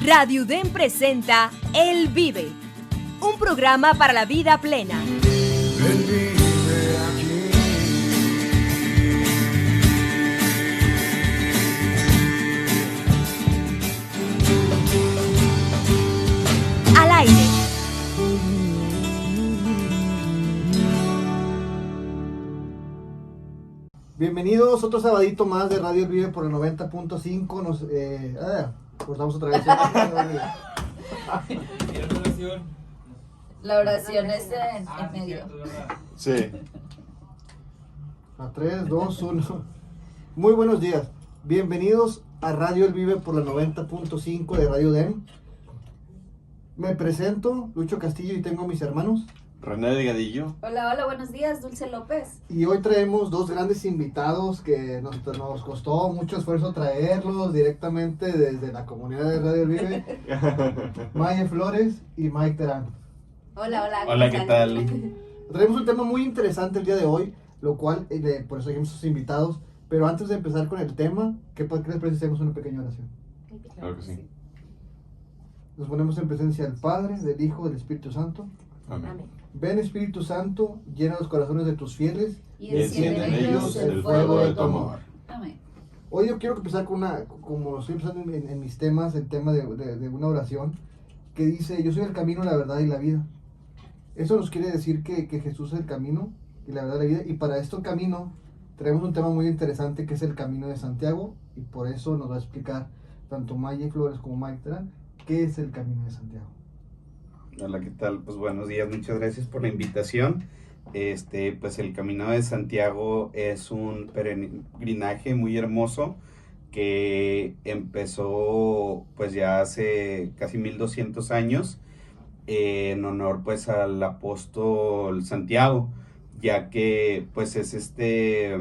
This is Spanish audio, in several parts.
Radio UDEM presenta Él Vive, un programa para la vida plena. Él vive aquí. Al aire. Bienvenidos otro sabadito más de Radio El Vive por el 90.5. Cortamos otra vez. La oración es en medio. Sí. A 3, 2, 1. Muy buenos días. Bienvenidos a Radio El Vive por el 90.5 de Radio UDEM. Me presento, Lucho Castillo, y tengo a mis hermanos. René Delgadillo. Hola, buenos días, Dulce López. Y hoy traemos dos grandes invitados que nos costó mucho esfuerzo traerlos directamente desde la comunidad de Radio El Vive. Maya Flores y Mike Terán. Hola. Hola, ¿qué tal? Traemos un tema muy interesante el día de hoy, lo cual, por eso seguimos sus invitados. Pero antes de empezar con el tema, ¿qué les parece si hacemos una pequeña oración? Claro que sí. Nos ponemos en presencia del Padre, del Hijo, del Espíritu Santo. Amén. Ven, Espíritu Santo, llena los corazones de tus fieles Y enciende en ellos el fuego fuego de tu amor. Amén. Hoy yo quiero empezar con como estoy empezando en mis temas, el tema de una oración que dice: yo soy el camino, la verdad y la vida. Eso nos quiere decir que Jesús es el camino y la verdad y la vida. Y para este camino traemos un tema muy interesante que es el Camino de Santiago. Y por eso nos va a explicar tanto Maya Flores como Mike Terán qué es el Camino de Santiago. Hola, ¿qué tal? Pues buenos días, muchas gracias por la invitación. Pues el Camino de Santiago es un peregrinaje muy hermoso que empezó pues ya hace casi 1200 años en honor pues al apóstol Santiago, ya que pues es este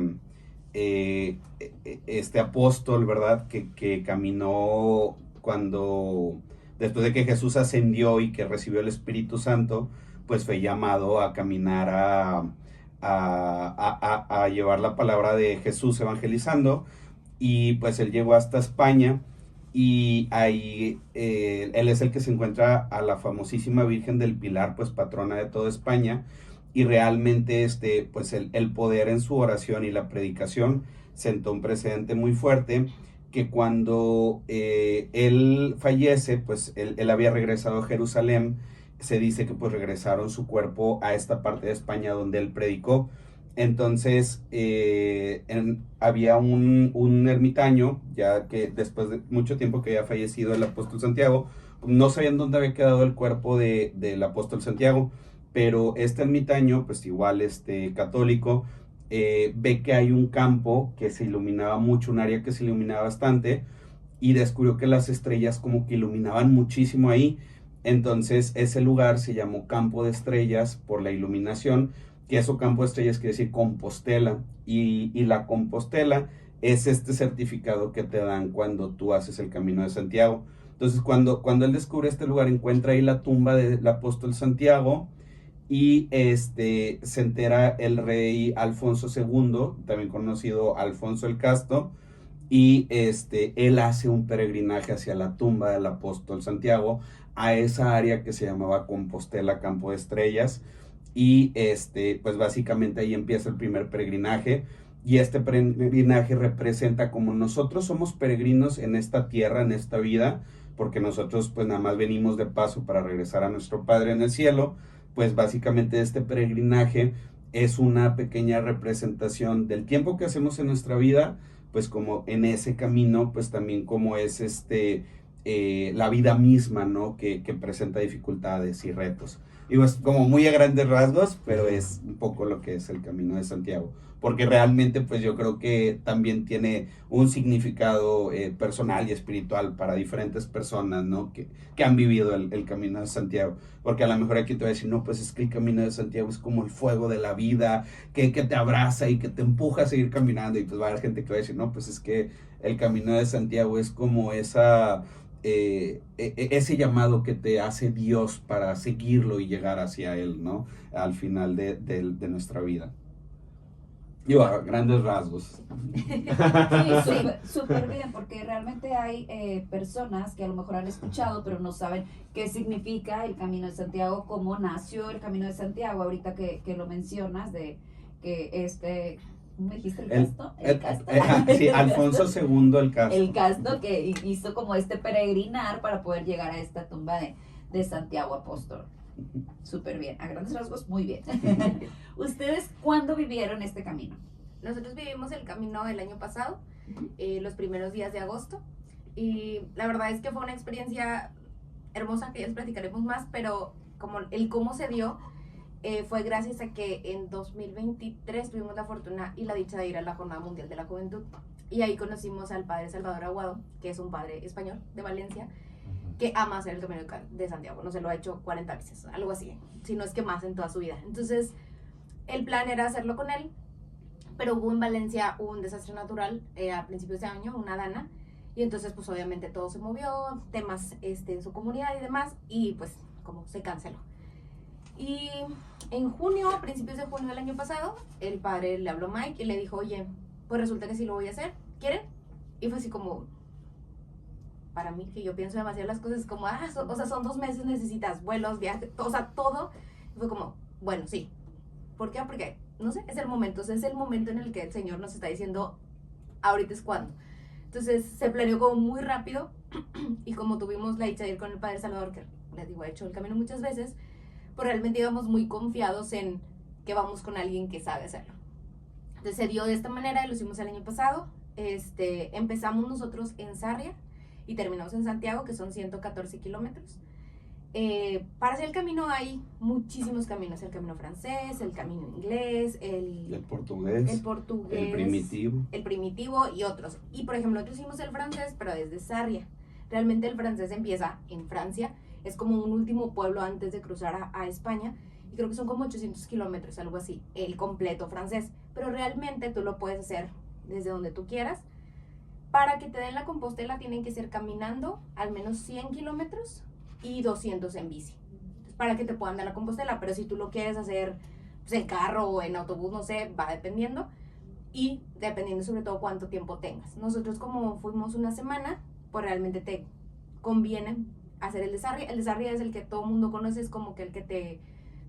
apóstol, ¿verdad? Que caminó después de que Jesús ascendió y que recibió el Espíritu Santo, pues fue llamado a caminar a llevar la palabra de Jesús evangelizando, y pues él llegó hasta España, y ahí él es el que se encuentra a la famosísima Virgen del Pilar, pues patrona de toda España, y realmente pues el poder en su oración y la predicación sentó un precedente muy fuerte, que cuando él fallece, pues él había regresado a Jerusalén. Se dice que pues regresaron su cuerpo a esta parte de España donde él predicó. Entonces había un ermitaño, ya que después de mucho tiempo que había fallecido el apóstol Santiago, no sabían dónde había quedado el cuerpo del apóstol Santiago, pero este ermitaño, pues igual católico, ve que hay un campo que se iluminaba mucho, un área que se iluminaba bastante, y descubrió que las estrellas como que iluminaban muchísimo ahí. Entonces ese lugar se llamó Campo de Estrellas por la iluminación, que eso, Campo de Estrellas, quiere decir Compostela, y la Compostela es este certificado que te dan cuando tú haces el Camino de Santiago. Entonces cuando él descubre este lugar, encuentra ahí la tumba del apóstol Santiago, y se entera el rey Alfonso II, también conocido Alfonso el Casto, y él hace un peregrinaje hacia la tumba del apóstol Santiago, a esa área que se llamaba Compostela, Campo de Estrellas, y pues básicamente ahí empieza el primer peregrinaje. Y este peregrinaje representa como nosotros somos peregrinos en esta tierra, en esta vida, porque nosotros pues nada más venimos de paso para regresar a nuestro Padre en el cielo. Pues básicamente este peregrinaje es una pequeña representación del tiempo que hacemos en nuestra vida, pues como en ese camino, pues también como es la vida misma, ¿no? Que presenta dificultades y retos. Y pues como muy a grandes rasgos, pero es un poco lo que es el Camino de Santiago, porque realmente pues yo creo que también tiene un significado personal y espiritual para diferentes personas, ¿no? Que han vivido el Camino de Santiago, porque a lo mejor aquí te voy a decir, no, pues es que el Camino de Santiago es como el fuego de la vida, que te abraza y que te empuja a seguir caminando, y pues va a haber gente que va a decir, no, pues es que el Camino de Santiago es como ese llamado que te hace Dios para seguirlo y llegar hacia Él, ¿no? Al final de nuestra vida. Yo, a grandes rasgos. Sí, súper bien, porque realmente hay personas que a lo mejor han escuchado, pero no saben qué significa el Camino de Santiago, cómo nació el Camino de Santiago, ahorita que lo mencionas, de que ¿cómo me dijiste? ¿El Casto? Sí, Alfonso II el Casto. El Casto que hizo como este peregrinar para poder llegar a esta tumba de Santiago Apóstol. Súper bien, a grandes rasgos, muy bien. ¿Ustedes cuándo vivieron este camino? Nosotros vivimos el camino el año pasado, los primeros días de agosto, y la verdad es que fue una experiencia hermosa que ya les platicaremos más, pero como cómo se dio fue gracias a que en 2023 tuvimos la fortuna y la dicha de ir a la Jornada Mundial de la Juventud, y ahí conocimos al padre Salvador Aguado, que es un padre español de Valencia, que ama hacer el Camino de Santiago, no se lo ha hecho 40 veces, algo así, si no es que más en toda su vida. Entonces, el plan era hacerlo con él, pero hubo en Valencia un desastre natural a principios de año, una dana, y entonces pues obviamente todo se movió, temas en su comunidad y demás, y pues como se canceló. Y en junio, a principios de junio del año pasado, el padre le habló a Mike y le dijo, oye, pues resulta que sí lo voy a hacer, ¿quieren? Y fue así como, para mí, que yo pienso demasiado las cosas, como, o sea, son 2 meses, necesitas vuelos, viajes, o sea, todo. Y fue como, bueno, sí. ¿Por qué? Porque, no sé, es el momento, o sea, es el momento en el que el Señor nos está diciendo, ahorita es cuando. Entonces, se planeó como muy rápido, y como tuvimos la dicha de ir con el Padre Salvador, que les digo, ha hecho el camino muchas veces, pues realmente íbamos muy confiados en que vamos con alguien que sabe hacerlo. Entonces, se dio de esta manera, y lo hicimos el año pasado. Empezamos nosotros en Sarria, y terminamos en Santiago, que son 114 kilómetros. Para hacer el camino hay muchísimos caminos, el camino francés, el camino inglés, el portugués, el primitivo y otros. Y por ejemplo, nosotros hicimos el francés, pero desde Sarria. Realmente el francés empieza en Francia, es como un último pueblo antes de cruzar a España, y creo que son como 800 kilómetros, algo así, el completo francés. Pero realmente tú lo puedes hacer desde donde tú quieras. Para que te den la Compostela tienen que ser caminando al menos 100 kilómetros y 200 en bici. Entonces, para que te puedan dar la Compostela, pero si tú lo quieres hacer pues, en carro o en autobús, no sé, va dependiendo. Y dependiendo sobre todo cuánto tiempo tengas. Nosotros como fuimos una semana, pues realmente te conviene hacer el de Sarria. El de Sarria es el que todo el mundo conoce, es como que el que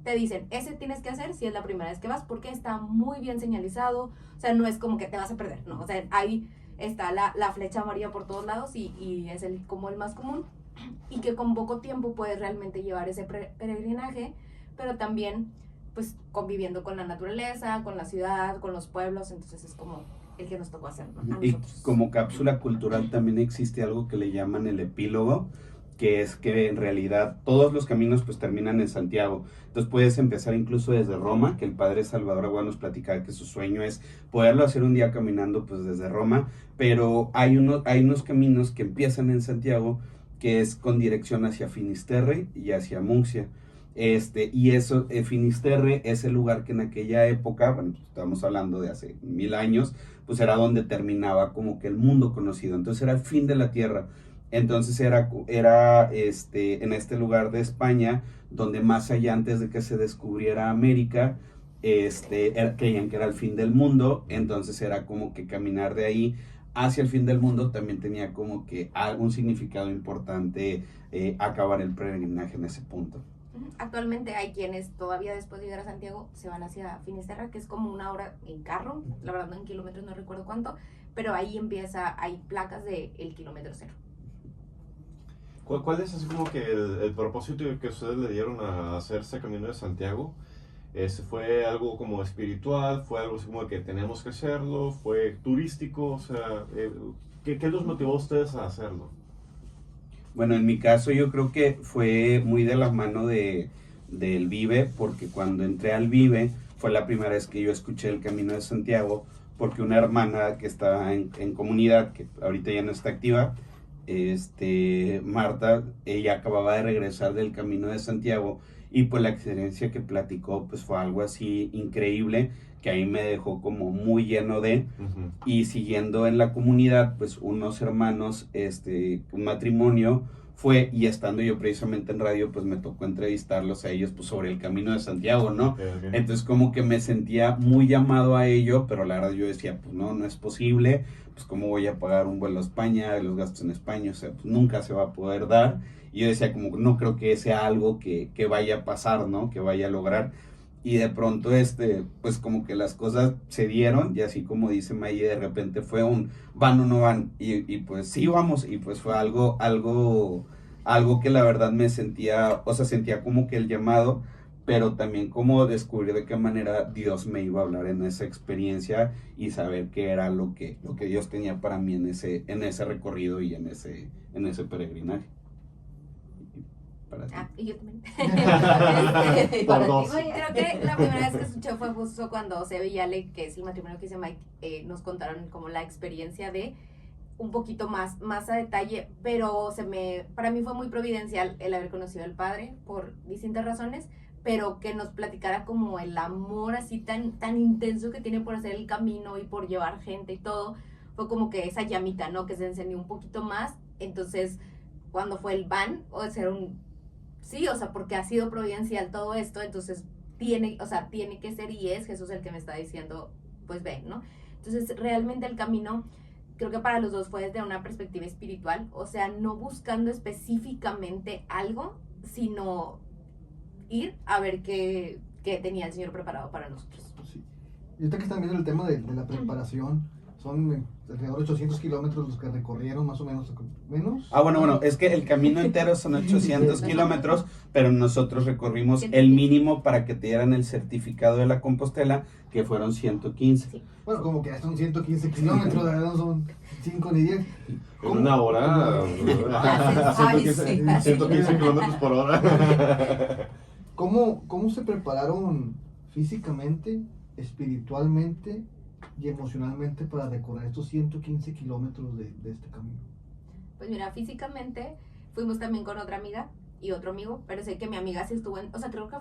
te dicen, ese tienes que hacer si es la primera vez que vas, porque está muy bien señalizado. O sea, no es como que te vas a perder, no, o sea, ahí está la flecha amarilla por todos lados y es como el más común, y que con poco tiempo puedes realmente llevar ese peregrinaje, pero también pues conviviendo con la naturaleza, con la ciudad, con los pueblos. Entonces es como el que nos tocó hacer, ¿no? Y como cápsula cultural también existe algo que le llaman el epílogo, que es que en realidad todos los caminos pues terminan en Santiago. Entonces puedes empezar incluso desde Roma, que el padre Salvador Aguado nos platicaba que su sueño es poderlo hacer un día caminando pues desde Roma, pero hay unos caminos que empiezan en Santiago, que es con dirección hacia Finisterre y hacia Muncia. Y eso, Finisterre es el lugar que en aquella época, bueno, estamos hablando de hace 1000 años, pues era donde terminaba como que el mundo conocido, entonces era el fin de la tierra. Entonces era en este lugar de España, donde más allá antes de que se descubriera América, creían que era el fin del mundo. Entonces era como que caminar de ahí hacia el fin del mundo también tenía como que algún significado importante, acabar el peregrinaje en ese punto. Actualmente hay quienes todavía después de llegar a Santiago se van hacia Finisterre, que es como 1 hora en carro, la verdad no en kilómetros, no recuerdo cuánto, pero ahí hay placas de el kilómetro 0. ¿Cuál es así como que el propósito que ustedes le dieron a hacerse Camino de Santiago? ¿Fue algo como espiritual? ¿Fue algo así como que tenemos que hacerlo? ¿Fue turístico? O sea, ¿qué los motivó a ustedes a hacerlo? Bueno, en mi caso yo creo que fue muy de la mano del Vive, porque cuando entré al Vive fue la primera vez que yo escuché el Camino de Santiago, porque una hermana que estaba en comunidad, que ahorita ya no está activa, Marta, ella acababa de regresar del Camino de Santiago, y pues la experiencia que platicó pues fue algo así increíble, que ahí me dejó como muy lleno de, y siguiendo en la comunidad, pues unos hermanos, un matrimonio, fue, y estando yo precisamente en radio, pues me tocó entrevistarlos a ellos pues sobre el Camino de Santiago, ¿no? Ok. Entonces como que me sentía muy llamado a ello, pero la verdad yo decía, pues no es posible, pues cómo voy a pagar un vuelo a España, los gastos en España, o sea, pues nunca se va a poder dar. Y yo decía como, no creo que sea algo que vaya a pasar, ¿no? Que vaya a lograr. Y de pronto, pues como que las cosas se dieron, y así como dice Maye, de repente fue un van o no van, y pues sí vamos, y pues fue algo que la verdad me sentía, o sea, sentía como que el llamado, pero también como descubrir de qué manera Dios me iba a hablar en esa experiencia, y saber qué era lo que Dios tenía para mí en ese recorrido y en ese peregrinaje. Para ti. Y yo también. Por Para dos. ti, Maya. Creo que la primera vez que escuché fue justo cuando Sebe y Ale, que es el matrimonio que hice Mike, nos contaron como la experiencia de un poquito más a detalle, pero para mí fue muy providencial el haber conocido al padre por distintas razones, pero que nos platicara como el amor así tan intenso que tiene por hacer el camino y por llevar gente y todo, fue como que esa llamita, ¿no? Que se encendió un poquito más. Entonces, cuando fue el van, o sea, sí, o sea, porque ha sido providencial todo esto, entonces tiene que ser, y es Jesús el que me está diciendo, pues ven, ¿no? Entonces, realmente el camino, creo que para los dos fue desde una perspectiva espiritual, o sea, no buscando específicamente algo, sino ir a ver qué tenía el Señor preparado para nosotros. Sí. Y ahorita que están viendo el tema de la preparación, son alrededor de 800 kilómetros los que recorrieron, más o menos, menos. Bueno, es que el camino entero son 800 kilómetros, pero nosotros recorrimos el mínimo para que te dieran el certificado de la Compostela, que fueron 115. Sí. Bueno, como que son 115 kilómetros, la verdad no son 5 ni 10. En una hora, Ay, sí. 115 kilómetros por hora. ¿Cómo se prepararon físicamente, espiritualmente y emocionalmente para recorrer estos 115 kilómetros de este camino? Pues mira, físicamente fuimos también con otra amiga y otro amigo, pero sé que mi amiga sí estuvo o sea, creo que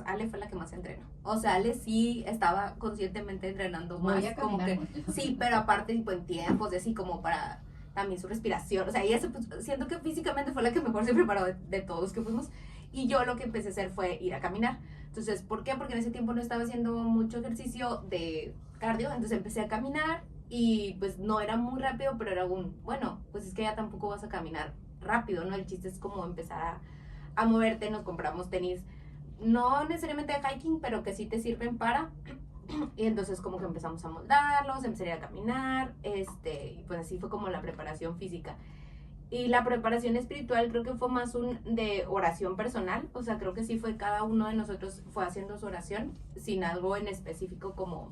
Ale fue la que más entrenó. O sea, Ale sí estaba conscientemente entrenando más, Voy a como que, caminar mucho. sí, pero aparte tipo, en tiempos, y así como para también su respiración, o sea, ella siento que físicamente fue la que mejor se preparó de todos los que fuimos, y yo lo que empecé a hacer fue ir a caminar. Entonces, ¿por qué? Porque en ese tiempo no estaba haciendo mucho ejercicio de cardio, entonces empecé a caminar, y pues no era muy rápido, pero era bueno, pues es que ya tampoco vas a caminar rápido, ¿no? El chiste es como empezar a moverte. Nos compramos tenis, no necesariamente de hiking, pero que sí te sirven para, y entonces como que empezamos a moldarlos, empecé a caminar, y pues así fue como la preparación física. Y la preparación espiritual creo que fue más de oración personal, o sea, creo que sí fue cada uno de nosotros fue haciendo su oración, sin algo en específico como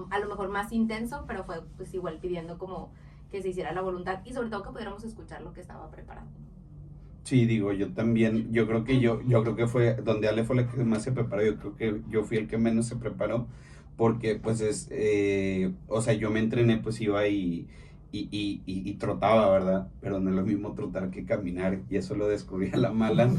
a lo mejor más intenso, pero fue pues igual pidiendo como que se hiciera la voluntad, y sobre todo que pudiéramos escuchar lo que estaba preparado. Sí, digo, yo también, yo creo que fue donde Ale fue la que más se preparó, yo creo que yo fui el que menos se preparó, porque pues o sea, yo me entrené, pues iba y trotaba, ¿verdad? Pero no es lo mismo trotar que caminar, y eso lo descubrí a la mala,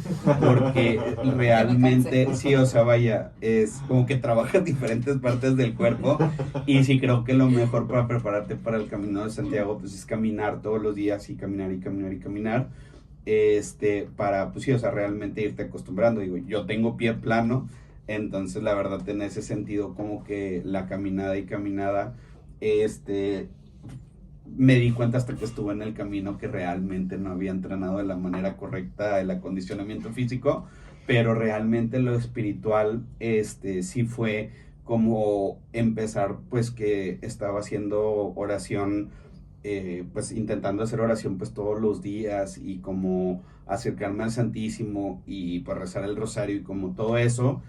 porque realmente, sí, o sea, vaya, es como que trabajas diferentes partes del cuerpo, y sí creo que lo mejor para prepararte para el Camino de Santiago, pues es caminar todos los días, y caminar, y caminar, y caminar, para, pues sí, o sea, realmente irte acostumbrando. Digo, yo tengo pie plano, entonces la verdad en ese sentido como que la caminada y caminada, me di cuenta hasta que estuve en el camino que realmente no había entrenado de la manera correcta el acondicionamiento físico, pero realmente lo espiritual, sí fue como empezar, pues que estaba haciendo oración, pues intentando hacer oración pues todos los días, y como acercarme al Santísimo y pues rezar el rosario, y como todo eso,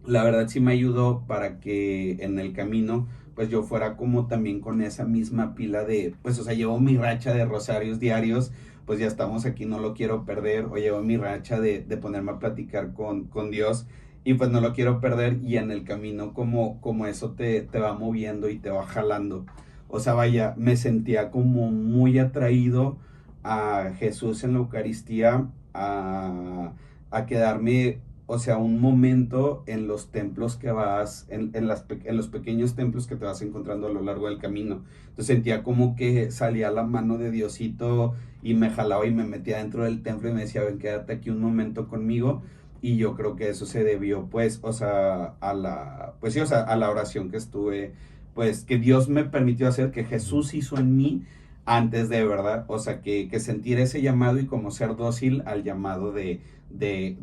la verdad sí me ayudó para que en el camino pues yo fuera como también con esa misma pila de, pues o sea, llevo mi racha de rosarios diarios, pues ya estamos aquí, no lo quiero perder, o llevo mi racha de ponerme a platicar con Dios, y pues no lo quiero perder, y en el camino como eso te va moviendo y te va jalando. O sea, vaya, me sentía como muy atraído a Jesús en la Eucaristía, a quedarme o sea, un momento en los templos que vas, en los pequeños templos que te vas encontrando a lo largo del camino. Entonces sentía como que salía la mano de Diosito y me jalaba y me metía dentro del templo y me decía, ven, quédate aquí un momento conmigo. Y yo creo que eso se debió, pues, o sea, pues sí, o sea, a la oración que estuve, pues, que Dios me permitió hacer, que Jesús hizo en mí antes de, ¿verdad? O sea, que sentir ese llamado y como ser dócil al llamado de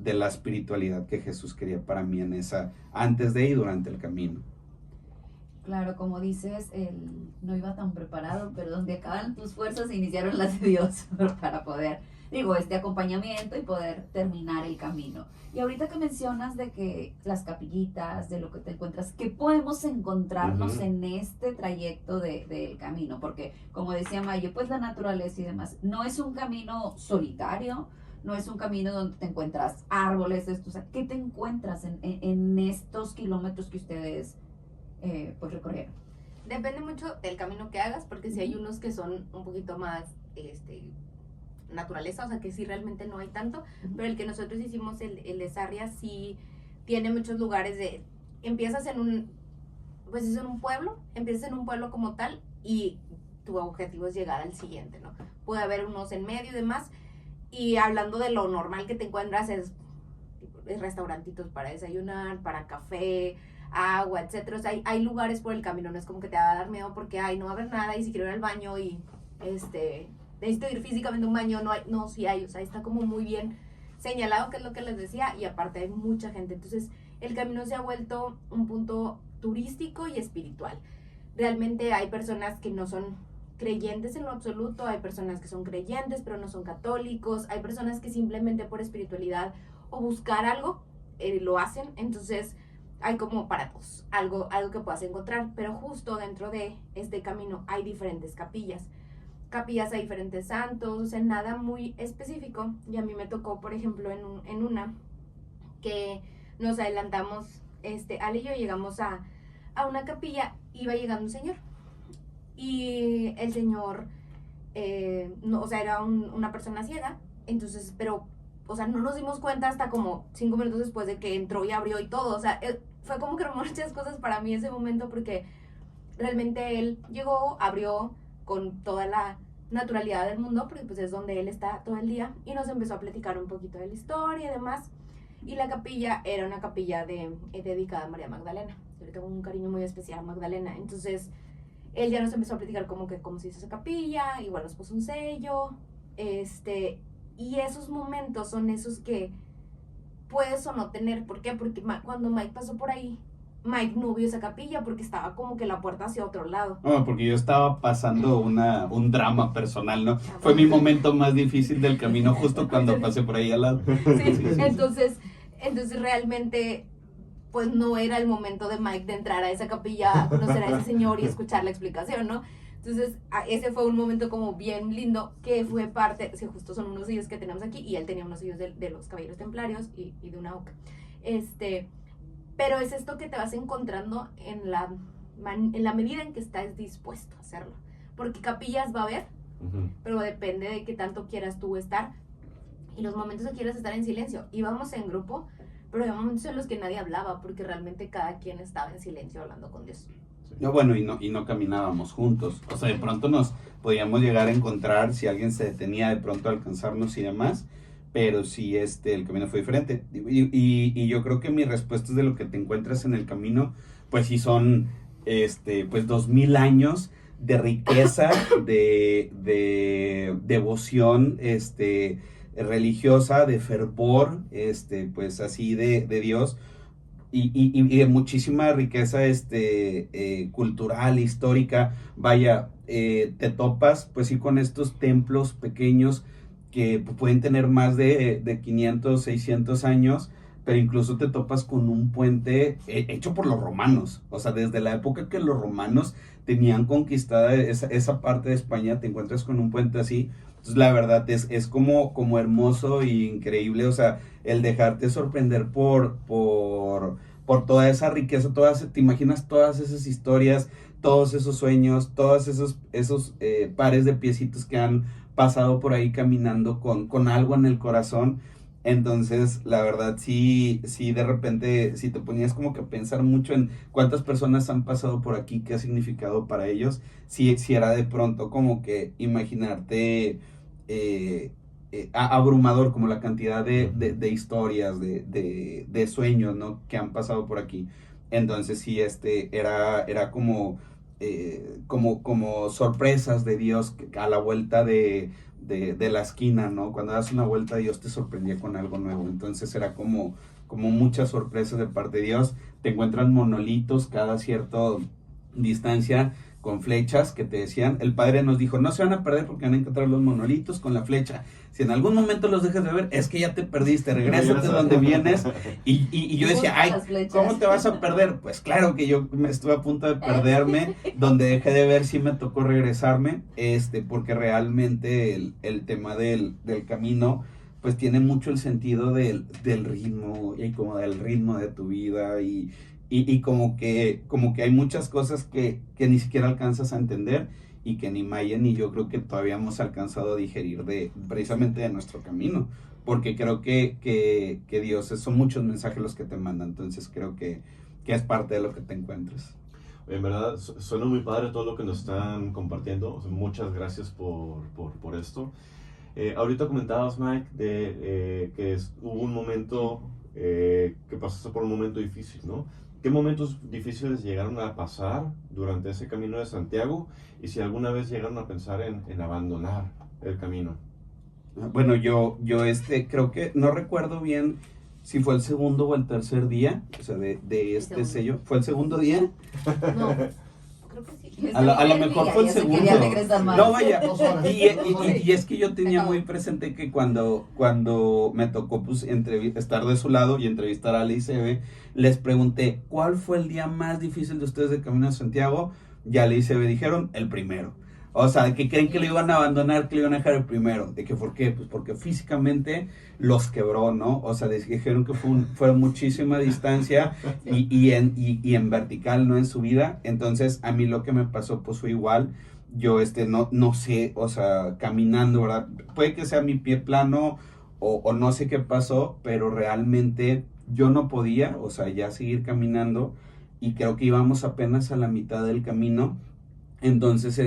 la espiritualidad que Jesús quería para mí antes de y durante el camino. Claro, como dices, no iba tan preparado, pero donde acaban tus fuerzas iniciaron las de Dios para poder, este acompañamiento y poder terminar el camino. Y ahorita que mencionas de que las capillitas, de lo que te encuentras, ¿qué podemos encontrarnos en este trayecto del camino? Porque, como decía Mayo, pues la naturaleza y demás, no es un camino solitario, no es un camino donde te encuentras árboles, o sea, ¿qué te encuentras en estos kilómetros que ustedes pues recorrieron? Depende mucho del camino que hagas, porque si hay unos que son un poquito más naturaleza, o sea que sí realmente no hay tanto, pero el que nosotros hicimos, el de Sarria, sí tiene muchos lugares empiezas en un pueblo como tal, y tu objetivo es llegar al siguiente, ¿no? Puede haber unos en medio y demás, y hablando de lo normal que te encuentras es restaurantitos para desayunar, para café, agua, etcétera. O sea, hay lugares por el camino, no es como que te va a dar miedo porque no va a haber nada y si quiero ir al baño y necesito ir físicamente a un baño, sí hay, o sea, está como muy bien señalado, que es lo que les decía, y aparte hay mucha gente. Entonces el camino se ha vuelto un punto turístico y espiritual. Realmente hay personas que no son creyentes en lo absoluto, hay personas que son creyentes pero no son católicos, hay personas que simplemente por espiritualidad o buscar algo lo hacen. Entonces hay como para todos algo que puedas encontrar, pero justo dentro de este camino hay diferentes capillas a diferentes santos, o sea, nada muy específico. Y a mí me tocó, por ejemplo, en una que nos adelantamos, Ale y yo llegamos a una capilla, iba llegando un señor, y el señor, no, o sea, era una persona ciega, entonces, pero, o sea, no nos dimos cuenta hasta como 5 minutos después de que entró y abrió y todo, o sea, fue como que muchas cosas para mí ese momento, porque realmente él llegó, abrió con toda la naturalidad del mundo, porque pues es donde él está todo el día, y nos empezó a platicar un poquito de la historia y demás. Y la capilla era una capilla dedicada a María Magdalena. Yo le tengo un cariño muy especial a Magdalena. Entonces él ya nos empezó a platicar cómo se hizo esa capilla, igual nos puso un sello, y esos momentos son esos que puedes o no tener. ¿Por qué? Porque cuando Mike pasó por ahí, Mike no vio esa capilla porque estaba como que la puerta hacia otro lado. No, porque yo estaba pasando un drama personal, ¿no? Fue mi momento más difícil del camino justo cuando pasé por ahí al lado. Sí. Entonces realmente pues no era el momento de Mike de entrar a esa capilla, a conocer a ese señor y escuchar la explicación, ¿no? Entonces ese fue un momento como bien lindo, que fue parte, si justo son unos sellos que tenemos aquí, y él tenía unos sellos de los caballeros templarios y de una oca. Pero es esto que te vas encontrando en la medida en que estás dispuesto a hacerlo. Porque capillas va a haber, pero depende de qué tanto quieras tú estar y los momentos que quieras estar en silencio. Íbamos en grupo, pero había momentos en los que nadie hablaba porque realmente cada quien estaba en silencio hablando con Dios. No, bueno, y no caminábamos juntos. O sea, de pronto nos podíamos llegar a encontrar si alguien se detenía de pronto a alcanzarnos y demás. Pero sí, el camino fue diferente. Y yo creo que mi respuesta es de lo que te encuentras en el camino, pues sí son, pues 2000 años de riqueza, de devoción, religiosa, de fervor, pues así de Dios, y de muchísima riqueza, cultural, histórica. Vaya, te topas, pues sí, con estos templos pequeños, que pueden tener más de 500, 600 años, pero incluso te topas con un puente hecho por los romanos. O sea, desde la época que los romanos tenían conquistada esa parte de España, te encuentras con un puente así. Entonces, la verdad es como hermoso e increíble, o sea, el dejarte sorprender por toda esa riqueza, te imaginas todas esas historias, todos esos sueños, todos esos pares de piecitos que han pasado por ahí caminando con algo en el corazón, Entonces, la verdad, sí, sí, de repente, si te ponías como que a pensar mucho en cuántas personas han pasado por aquí, qué ha significado para ellos, sí, sí era de pronto como que imaginarte abrumador, como la cantidad de historias, de sueños, ¿no? Que han pasado por aquí. Entonces, sí, era como sorpresas de Dios a la vuelta de la esquina, ¿no? Cuando das una vuelta, Dios te sorprendía con algo nuevo. Entonces era como muchas sorpresas de parte de Dios. Te encuentran monolitos cada cierta distancia con flechas que te decían. El Padre nos dijo, no se van a perder porque van a encontrar los monolitos con la flecha. Si en algún momento los dejas de ver, es que ya te perdiste, regrésate donde vienes. Y yo decía, ay, ¿cómo te vas a perder? Pues claro que yo me estuve a punto de perderme, donde dejé de ver, sí me tocó regresarme, porque realmente el tema del camino, pues tiene mucho el sentido del ritmo, y como del ritmo de tu vida, y como que hay muchas cosas que ni siquiera alcanzas a entender, y que ni Maya ni yo creo que todavía hemos alcanzado a digerir precisamente de nuestro camino, porque creo que Dios, son muchos mensajes los que te manda, entonces creo que es parte de lo que te encuentres. En verdad, suena muy padre todo lo que nos están compartiendo, o sea, muchas gracias por esto. Ahorita comentabas, Mike, que hubo un momento, que pasaste por un momento difícil, ¿no? ¿Qué momentos difíciles llegaron a pasar durante ese camino de Santiago? Y si alguna vez llegaron a pensar en abandonar el camino. Bueno, yo creo que, no recuerdo bien si fue el segundo o el tercer día, o sea, de este sello. ¿Fue el segundo día? No, creo que sí. A lo mejor fue el segundo. No, vaya, 2 horas. y es que yo tenía muy presente que cuando me tocó pues estar de su lado y entrevistar a Ale y Sebe, les pregunté, ¿cuál fue el día más difícil de ustedes de Camino a Santiago? Y Ale y Sebe dijeron, el primero. O sea, que creen que lo iban a abandonar, que lo iban a dejar el primero. ¿De que por qué? Pues porque físicamente los quebró, ¿no? O sea, dijeron que fueron muchísima distancia y en vertical, no en subida. Entonces, a mí lo que me pasó, pues fue igual. Yo, no sé, o sea, caminando, ¿verdad? Puede que sea mi pie plano o no sé qué pasó, pero realmente yo no podía, o sea, ya seguir caminando. Y creo que íbamos apenas a la mitad del camino. Entonces,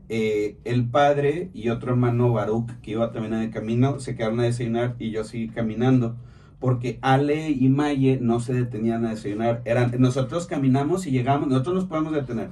el padre y otro hermano, Baruch, que iba también en el camino, se quedaron a desayunar y yo seguí caminando. Porque Ale y Maye no se detenían a desayunar. Nosotros caminamos y llegamos, nosotros nos podemos detener.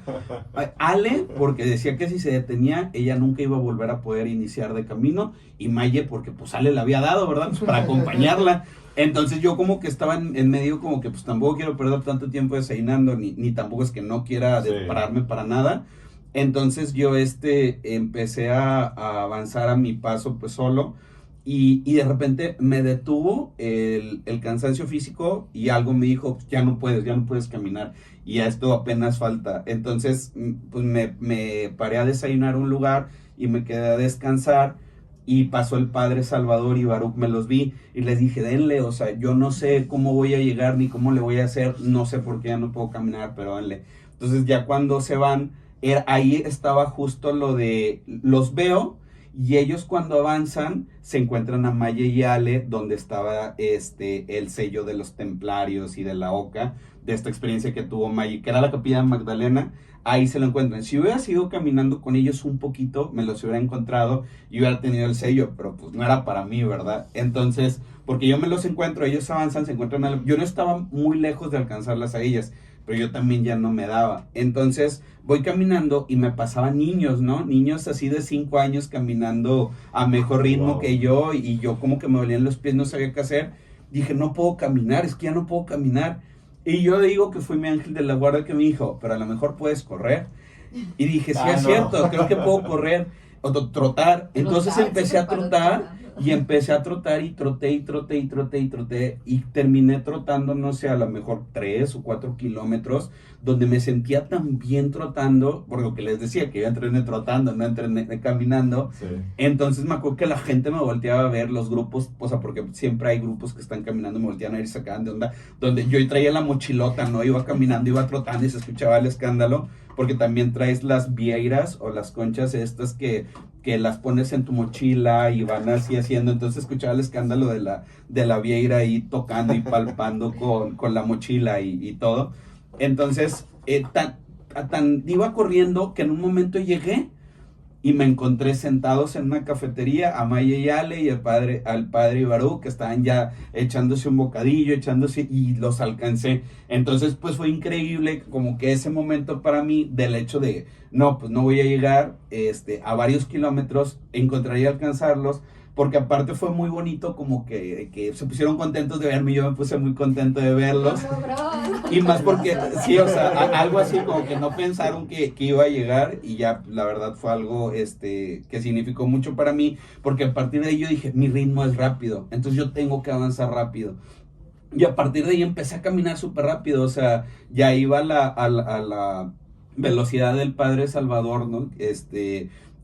Ale, porque decía que si se detenía, ella nunca iba a volver a poder iniciar de camino. Y Maye, porque pues Ale le había dado, ¿verdad? Pues para acompañarla. Entonces yo como que estaba en medio, como que pues tampoco quiero perder tanto tiempo desayunando, ni tampoco es que no quiera pararme para nada. Entonces yo empecé a avanzar a mi paso pues solo, y de repente me detuvo el cansancio físico y algo me dijo, ya no puedes caminar, y a esto apenas falta. Entonces pues me paré a desayunar a un lugar y me quedé a descansar. Y pasó el padre Salvador y Baruch, me los vi y les dije, denle, o sea, yo no sé cómo voy a llegar ni cómo le voy a hacer, no sé por qué ya no puedo caminar, pero denle. Entonces ya cuando se van, ahí estaba justo lo de, los veo, y ellos cuando avanzan se encuentran a Maya y Ale, donde estaba el sello de los templarios y de la Oca, de esta experiencia que tuvo Maya, que era la Capilla de Magdalena. Ahí se lo encuentran. Si hubiera seguido caminando con ellos un poquito, me los hubiera encontrado y hubiera tenido el sello, pero pues no era para mí, ¿verdad? Entonces, porque yo me los encuentro, ellos avanzan, se encuentran, yo no estaba muy lejos de alcanzarlas a ellas, pero yo también ya no me daba. Entonces, voy caminando y me pasaban niños, ¿no? Niños así de 5 años caminando a mejor ritmo que yo, y yo como que me dolían los pies, no sabía qué hacer. Dije, no puedo caminar, es que ya no puedo caminar. Y yo digo que fue mi ángel de la guarda que me dijo, pero a lo mejor puedes correr. Y dije, sí, es cierto, creo que puedo correr o trotar. Entonces empecé a trotar y empecé a trotar y troté y troté y troté y troté. Y terminé trotando, no sé, a lo mejor 3 o 4 kilómetros, donde me sentía tan bien trotando, por lo que les decía, que yo entrené trotando, no entrené caminando. Sí. Entonces me acuerdo que la gente me volteaba a ver, los grupos, o sea, porque siempre hay grupos que están caminando, me volteaban a ir y sacaban de onda, donde yo traía la mochilota, ¿no? Iba caminando, iba trotando y se escuchaba el escándalo, porque también traes las vieiras o las conchas estas que que las pones en tu mochila y van así haciendo, entonces escuchaba el escándalo de la vieira ahí tocando y palpando con la mochila y todo. Entonces, tan iba corriendo que en un momento llegué y me encontré sentados en una cafetería, Amaya y Ale y al padre Ibarú, que estaban ya echándose un bocadillo, y los alcancé. Entonces, pues fue increíble como que ese momento para mí del hecho de, no, pues no voy a llegar a varios kilómetros, encontraría alcanzarlos, porque aparte fue muy bonito como que se pusieron contentos de verme, yo me puse muy contento de verlos. Lo logró. Y más porque, sí, o sea, algo así como que no pensaron que iba a llegar y ya, la verdad fue algo que significó mucho para mí, porque a partir de ahí yo dije, mi ritmo es rápido, entonces yo tengo que avanzar rápido. Y a partir de ahí empecé a caminar súper rápido, o sea, ya iba a la velocidad del Padre Salvador, ¿no?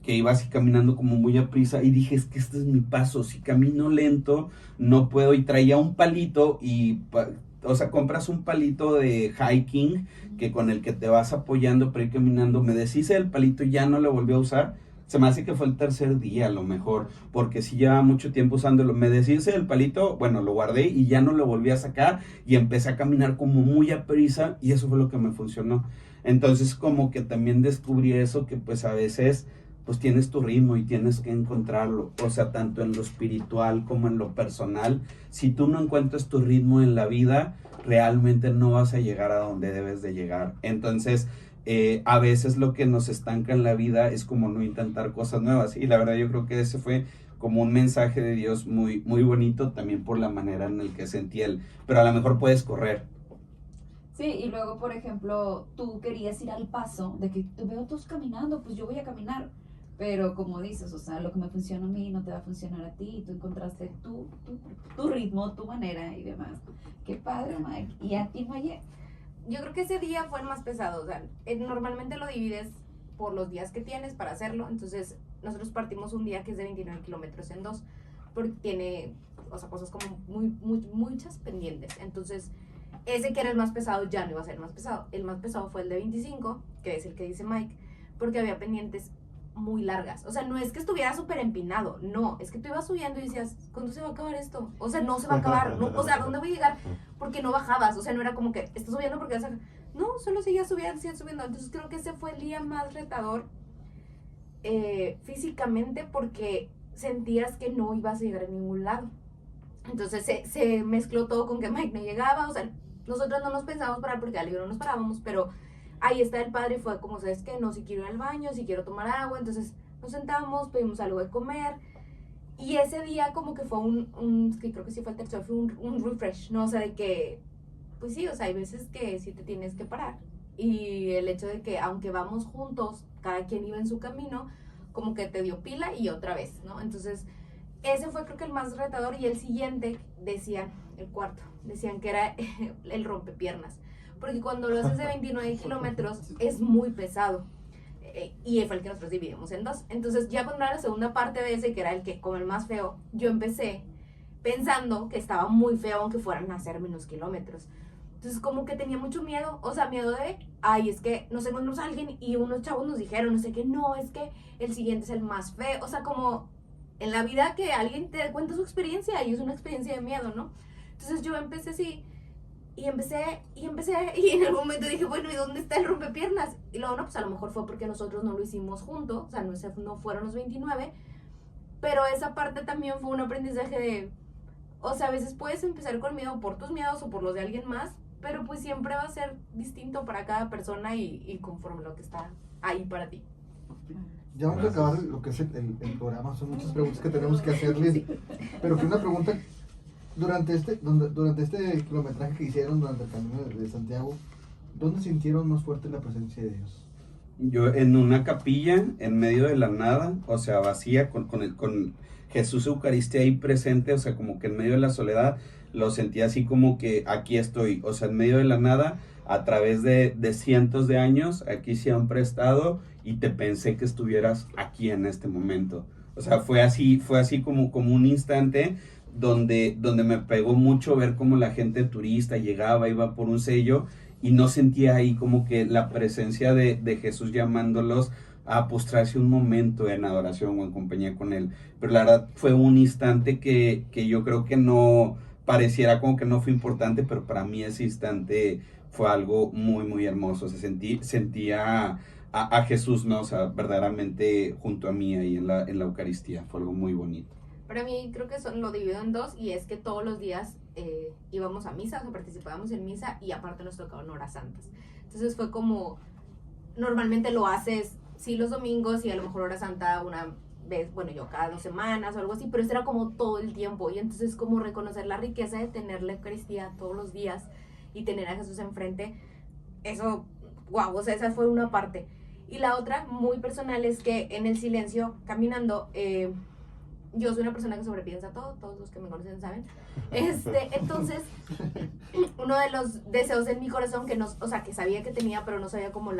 Que iba así caminando como muy a prisa y dije, es que este es mi paso, si camino lento no puedo, y traía un palito o sea, compras un palito de hiking que con el que te vas apoyando para ir caminando, me deshice del palito y ya no lo volví a usar, se me hace que fue el tercer día a lo mejor, porque si llevaba mucho tiempo usándolo, me deshice del palito, bueno, lo guardé y ya no lo volví a sacar y empecé a caminar como muy a prisa y eso fue lo que me funcionó. Entonces como que también descubrí eso, que pues a veces pues tienes tu ritmo y tienes que encontrarlo, o sea, tanto en lo espiritual como en lo personal. Si tú no encuentras tu ritmo en la vida, realmente no vas a llegar a donde debes de llegar. Entonces, a veces lo que nos estanca en la vida es como no intentar cosas nuevas, y la verdad yo creo que ese fue como un mensaje de Dios muy, muy bonito, también por la manera en el que sentí él, pero a lo mejor puedes correr. Sí, y luego, por ejemplo, tú querías ir al paso de que te veo todos caminando, pues yo voy a caminar. Pero como dices, o sea, lo que me funciona a mí no te va a funcionar a ti. Y tú encontraste tu ritmo, tu manera y demás. Qué padre, Mike. ¿Y a ti, Maye? Yo creo que ese día fue el más pesado. O sea, normalmente lo divides por los días que tienes para hacerlo. Entonces, nosotros partimos un día que es de 29 kilómetros en dos, porque tiene, o sea, cosas como muchas pendientes. Entonces, ese que era el más pesado ya no iba a ser el más pesado. El más pesado fue el de 25, que es el que dice Mike, porque había pendientes muy largas. O sea, no es que estuviera súper empinado, no, es que tú ibas subiendo y decías, ¿cuándo se va a acabar esto? O sea, no se va a acabar, no, o sea, ¿dónde voy a llegar? Porque no bajabas, o sea, no era como que estás subiendo porque vas a... No, solo seguías subiendo. Entonces creo que ese fue el día más retador físicamente, porque sentías que no ibas a llegar a ningún lado. Entonces se mezcló todo con que Mike no llegaba, o sea, nosotros no nos pensábamos parar porque al libro no nos parábamos, pero ahí está el padre y fue como, ¿sabes qué? No, si quiero ir al baño, si quiero tomar agua. Entonces nos sentamos, pedimos algo de comer. Y ese día como que fue que creo que sí fue el tercero, fue un refresh, ¿no? O sea, de que, pues sí, o sea, hay veces que sí te tienes que parar. Y el hecho de que aunque vamos juntos, cada quien iba en su camino, como que te dio pila y otra vez, ¿no? Entonces, ese fue creo que el más retador. Y el siguiente, el cuarto, decían que era el rompepiernas. Porque cuando lo haces de 29 kilómetros es muy pesado. Y fue el que nosotros dividimos en dos. Entonces ya cuando era la segunda parte de ese, que era el que como el más feo, yo empecé pensando que estaba muy feo aunque fueran a hacer menos kilómetros. Entonces como que tenía mucho miedo, o sea, miedo de, ay, es que nos encontramos a alguien y unos chavos nos dijeron, no sé qué, no, es que el siguiente es el más feo. O sea, como en la vida que alguien te cuenta su experiencia y es una experiencia de miedo, ¿no? Entonces yo empecé así. Y empecé, y en algún momento dije, bueno, ¿y dónde está el rompepiernas? Y luego, no, pues a lo mejor fue porque nosotros no lo hicimos juntos, o sea, no fueron los 29, pero esa parte también fue un aprendizaje de, o sea, a veces puedes empezar con miedo por tus miedos o por los de alguien más, pero pues siempre va a ser distinto para cada persona y conforme lo que está ahí para ti. Ya vamos a acabar lo que es el programa, son muchas preguntas que tenemos que hacerles, pero que una pregunta... Durante este kilometraje que hicieron durante el camino de Santiago, ¿dónde sintieron más fuerte la presencia de Dios? Yo en una capilla, en medio de la nada, o sea, vacía, con Jesús Eucaristía ahí presente, o sea, como que en medio de la soledad, lo sentí así como que aquí estoy, o sea, en medio de la nada, a través de cientos de años, aquí siempre he estado y te pensé que estuvieras aquí en este momento. O sea, fue así como un instante donde me pegó mucho ver cómo la gente turista llegaba, iba por un sello y no sentía ahí como que la presencia de Jesús llamándolos a postrarse un momento en adoración o en compañía con Él. Pero la verdad fue un instante que yo creo que no pareciera como que no fue importante, pero para mí ese instante fue algo muy, muy hermoso. Sentía a Jesús, ¿no? O sea, verdaderamente junto a mí ahí en la Eucaristía. Fue algo muy bonito. Para mí creo que lo divido en dos, y es que todos los días íbamos a misa, o sea, participábamos en misa, y aparte nos tocaban horas santas. Entonces fue como, normalmente lo haces, sí, los domingos, y a lo mejor hora santa una vez, bueno, yo cada 2 semanas o algo así, pero eso era como todo el tiempo. Y entonces como reconocer la riqueza de tener la Eucaristía todos los días y tener a Jesús enfrente, eso, wow, o sea, esa fue una parte. Y la otra, muy personal, es que en el silencio, caminando, yo soy una persona que sobrepiensa todo, todos los que me conocen saben. Entonces, uno de los deseos en mi corazón que o sea, que sabía que tenía, pero no sabía cómo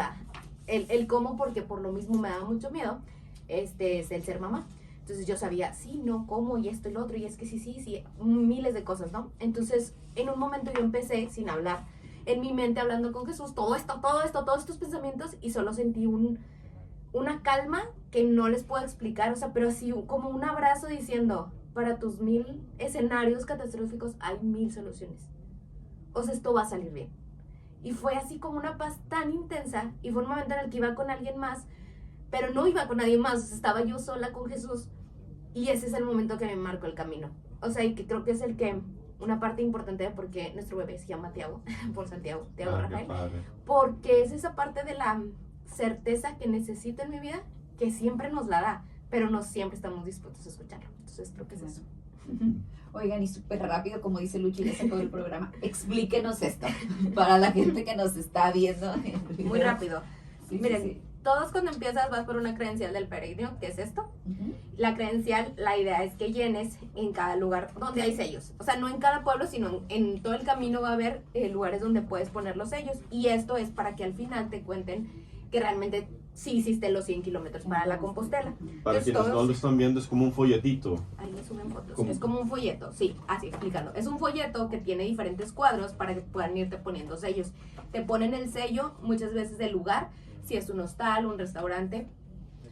el cómo, porque por lo mismo me daba mucho miedo, es el ser mamá. Entonces yo sabía, sí, no, cómo, y esto y lo otro, y es que sí, miles de cosas, ¿no? Entonces, en un momento yo empecé sin hablar, en mi mente hablando con Jesús, todos estos pensamientos, y solo sentí una calma que no les puedo explicar, o sea, pero así como un abrazo diciendo, para tus 1000 escenarios catastróficos hay 1000 soluciones. O sea, esto va a salir bien. Y fue así como una paz tan intensa, y fue un momento en el que iba con alguien más, pero no iba con nadie más, o sea, estaba yo sola con Jesús, y ese es el momento que me marcó el camino. O sea, y que creo que es una parte importante de por qué nuestro bebé se llama Tiago, por Santiago, Tiago Rafael, porque es esa parte de la certeza que necesito en mi vida, que siempre nos la da, pero no siempre estamos dispuestos a escucharlo. Entonces creo que es eso. Oigan, y súper rápido, como dice Luchi, ya sacó el programa, explíquenos esto, para la gente que nos está viendo. Muy rápido. Sí, Miren, sí. todos cuando empiezas vas por una credencial del peregrino, que es esto. La credencial, la idea es que llenes en cada lugar donde hay sellos. O sea, no en cada pueblo, sino en todo el camino va a haber lugares donde puedes poner los sellos. Y esto es para que al final te cuenten que realmente sí hiciste los 100 kilómetros para la Compostela. Para Entonces, quienes no lo están viendo, es como un folletito. Ahí le suben fotos. ¿Cómo? Es como un folleto, sí, así explicando. Es un folleto que tiene diferentes cuadros para que puedan irte poniendo sellos. Te ponen el sello muchas veces del lugar, si es un hostal, un restaurante,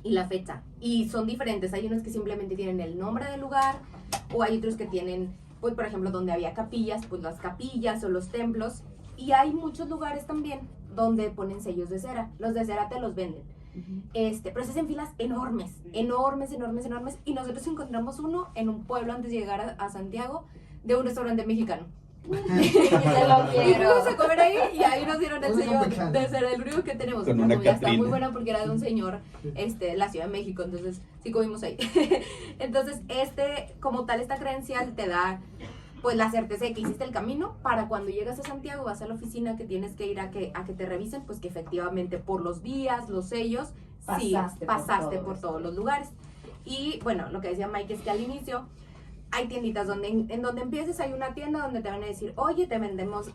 y la fecha. Y son diferentes. Hay unos que simplemente tienen el nombre del lugar, o hay otros que tienen, pues por ejemplo, donde había capillas, pues las capillas o los templos. Y hay muchos lugares también donde ponen sellos de cera. Los de cera te los venden. Pero se hacen filas enormes. Y nosotros encontramos uno en un pueblo antes de llegar a Santiago, de un restaurante mexicano. Te lo Y quiero. fuimos a comer ahí, y ahí nos dieron el Uy, sello mexicano. de cera, el único que tenemos. Con La una comida está Catrina. muy buena porque era de un señor de la Ciudad de México, entonces sí comimos ahí. Entonces, como tal, esta credencial te da pues la certeza de que hiciste el camino, para cuando llegas a Santiago, vas a la oficina que tienes que ir a que te revisen, pues que efectivamente por los días, los sellos, sí, pasaste por todos los lugares. Y bueno, lo que decía Mike es que al inicio hay tienditas en donde empieces, hay una tienda donde te van a decir, oye, te vendemos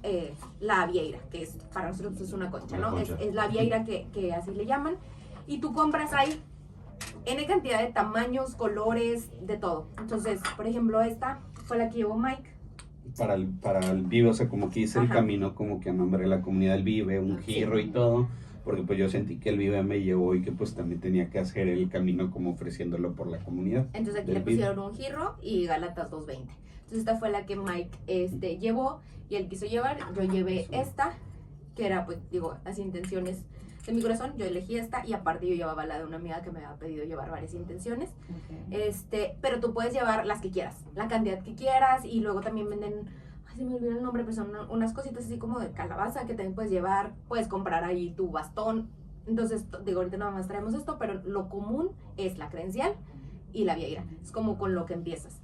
la vieira, que es para nosotros es una concha, ¿no? Una concha. Es la vieira que así le llaman, y tú compras ahí N cantidad de tamaños, colores, de todo. Entonces, por ejemplo, esta fue la que llevó Mike. Para el Vive, o sea, como que hice el Ajá. camino como que a nombre de la comunidad del Vive, un giro y todo, porque pues yo sentí que el Vive me llevó y que pues también tenía que hacer el camino como ofreciéndolo por la comunidad. Entonces aquí del le Vive. pusieron un giro y Gálatas 2:20. Entonces esta fue la que Mike llevó, y él quiso llevar. Yo llevé esta, que era, pues, digo, las intenciones de mi corazón. Yo elegí esta, y aparte yo llevaba la de una amiga que me había pedido llevar varias intenciones. Pero tú puedes llevar las que quieras, la cantidad que quieras, y luego también venden, ay, se me olvidó el nombre, pero son unas cositas así como de calabaza que también puedes llevar, puedes comprar ahí tu bastón. Entonces, digo, ahorita nada más traemos esto, pero lo común es la credencial y la vieira, es como con lo que empiezas.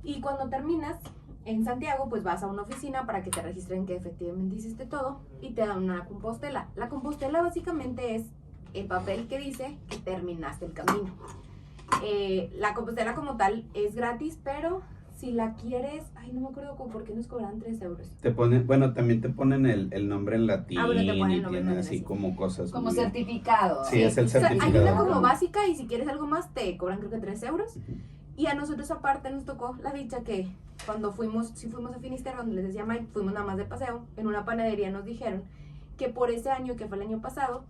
Y cuando terminas en Santiago, pues vas a una oficina para que te registren que efectivamente hiciste todo, y te dan una compostela. La compostela básicamente es el papel que dice que terminaste el camino. La compostela como tal es gratis, pero si la quieres, ay, no me acuerdo por qué nos cobran 3 euros. Te ponen, bueno, también te ponen el nombre en latín, Bueno, te ponen el y nombre en tienen latín, así sí. como cosas. Como muy- certificado. Sí, es el O sea, hay certificado. una como básica, y si quieres algo más te cobran creo que 3 euros. Y a nosotros aparte nos tocó la dicha que cuando fuimos a Finisterre, donde les decía Mike, fuimos nada más de paseo, en una panadería nos dijeron que por ese año, que fue el año pasado,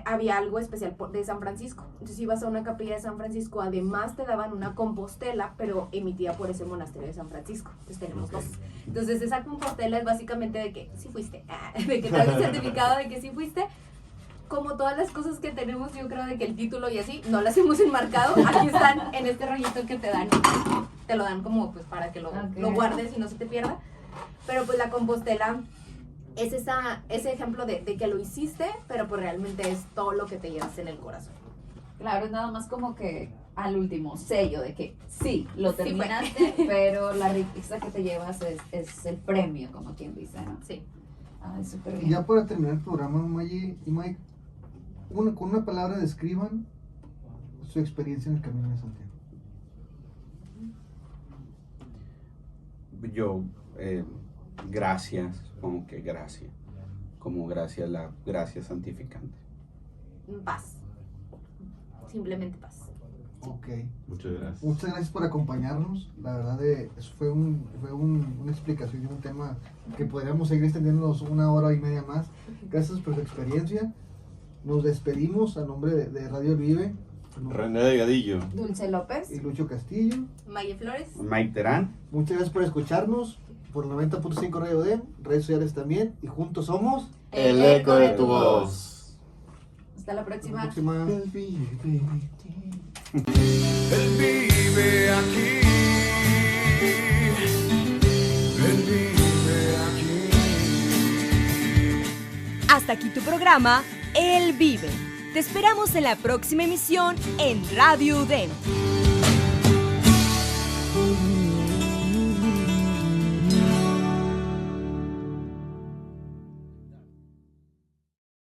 había algo especial de San Francisco. Entonces ibas a una capilla de San Francisco, además te daban una compostela, pero emitida por ese monasterio de San Francisco. Entonces tenemos dos. Entonces esa compostela es básicamente de que sí fuiste, de que te había certificado de que sí fuiste. Como todas las cosas que tenemos, yo creo de que el título y así, no las hemos enmarcado. Aquí están en este rollito que te lo dan como pues para que lo guardes y no se te pierda. Pero pues la compostela es ese ejemplo de que lo hiciste, pero pues realmente es todo lo que te llevas en el corazón. Claro, es nada más como que al último sello de que sí, lo Sí, terminaste, pero la riqueza que te llevas es el premio, como quien dice, ¿no? Sí. Ay, súper Y bien. ya para terminar el programa, Maggie y Mike, con una palabra describan su experiencia en el Camino de Santiago. Yo, gracias, como que gracia, como gracia, la gracia santificante. Paz. Simplemente paz. Ok. Muchas gracias. Muchas gracias por acompañarnos. La verdad, eso fue una explicación de un tema que podríamos seguir extendiéndonos 1 hora y media más. Gracias por su experiencia. Nos despedimos a nombre de Radio El Vive. René Delgadillo. Dulce López. Y Lucho Castillo. Maye Flores. Mike Terán. Muchas gracias por escucharnos por 90.5 Radio D, redes sociales también. Y juntos somos. El eco de tu voz. Hasta la próxima. Hasta la próxima. Él vive aquí. Él vive aquí. Hasta aquí tu programa, Él Vive. Te esperamos en la próxima emisión en Radio UDEM.